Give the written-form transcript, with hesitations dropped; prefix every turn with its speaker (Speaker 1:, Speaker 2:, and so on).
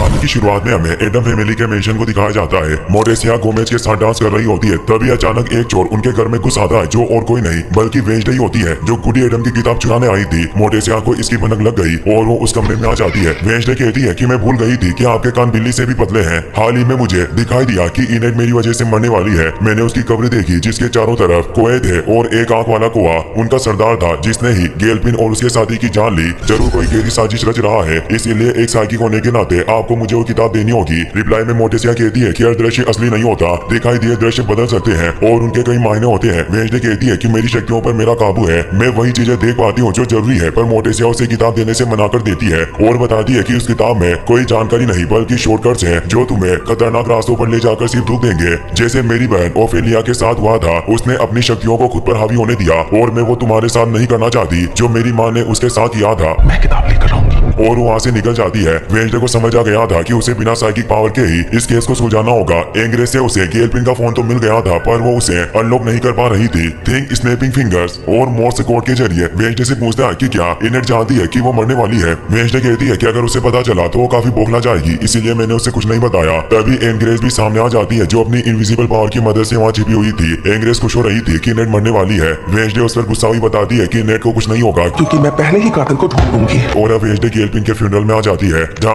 Speaker 1: कहानी की शुरुआत में हमें एडम फैमिली के मेंशन को दिखाया जाता है। मोरेसिया गोमेज के साथ डांस कर रही होती है, तभी अचानक एक चोर उनके घर में घुस आता है, जो और कोई नहीं बल्कि वेंसडे ही होती है, जो गुडी एडम की किताब चुराने आई थी। मोरेसिया को इसकी भनक लग गई और वो उस कमरे में आ जाती है। वेंसडे कहती है कि मैं भूल गई थी कि आपके कान बिल्ली से भी पतले हैं। हाल ही में मुझे दिखाई दिया कि इनेट मेरी वजह से मरने वाली है। मैंने उसकी कब्र देखी जिसके चारों तरफ कुएं थे और एक आंख वाला कुआं उनका सरदार था, जिसने ही गेलपिन और उसके साथी की जान ली। जरूर कोई गहरी साजिश रच रहा है, इसीलिए एक साइकिक होने के नाते आपको मुझे वो किताब देनी होगी। रिप्लाई में मोरेसिया कहती है कि हर दृश्य असली नहीं होता, दिखाई दिए दृश्य बदल सकते हैं और उनके कई मायने होते हैं। वेंसडे कहती है कि मेरी शक्तियों पर मेरा काबू है, मैं वही चीजें देख पाती हूँ जो जरूरी है, पर मोरेसिया उसे किताब देने से मना कर देती है और बताती है कि उस किताब में कोई जानकारी नहीं बल्कि शॉर्टकट्स हैं जो तुम्हें खतरनाक रास्तों पर ले जाकर सिर्फ दुख देंगे। जैसे मेरी बहन ओफेलिया के साथ हुआ था, उसने अपनी शक्तियों को खुद पर हावी होने दिया और मैं वो तुम्हारे साथ नहीं करना चाहती जो मेरी माँ ने उसके साथ किया था।
Speaker 2: मैं किताब लेकर आऊंगी।
Speaker 1: और वहाँ से निकल जाती है। वेंसडे को समझ आ गया था कि उसे बिना साइकिक पावर के ही इस केस को सुलझाना होगा। एंग्रेस से उसे गेलपिन का फोन तो मिल गया था, पर वो उसे अनलॉक नहीं कर पा रही थी। थिंक स्नैपिंग फिंगर्स और मोर्स कोड के जरिए वेंसडे से पूछता है कि क्या इनेट जानती है कि वो मरने वाली है। वेंसडे कहती है कि अगर उसे पता चला तो वो काफी बौखला जाएगी, इसीलिए मैंने उसे कुछ नहीं बताया। तभी एंग्रेस भी सामने आ जाती है, जो अपनी इनविजिबल पावर की मदद से वहाँ छिपी हुई थी। एंग्रेस खुश हो रही थी कि इनेट मरने वाली है। वेंसडे उस पर गुस्सा हुई बताती है कि इनेट को कुछ नहीं होगा
Speaker 2: क्योंकि मैं पहले ही कातिल को ढूंढ लूंगी।
Speaker 1: और अब वेंसडे गेलपिन के फ्यूनरल में आ जाती है, जहाँ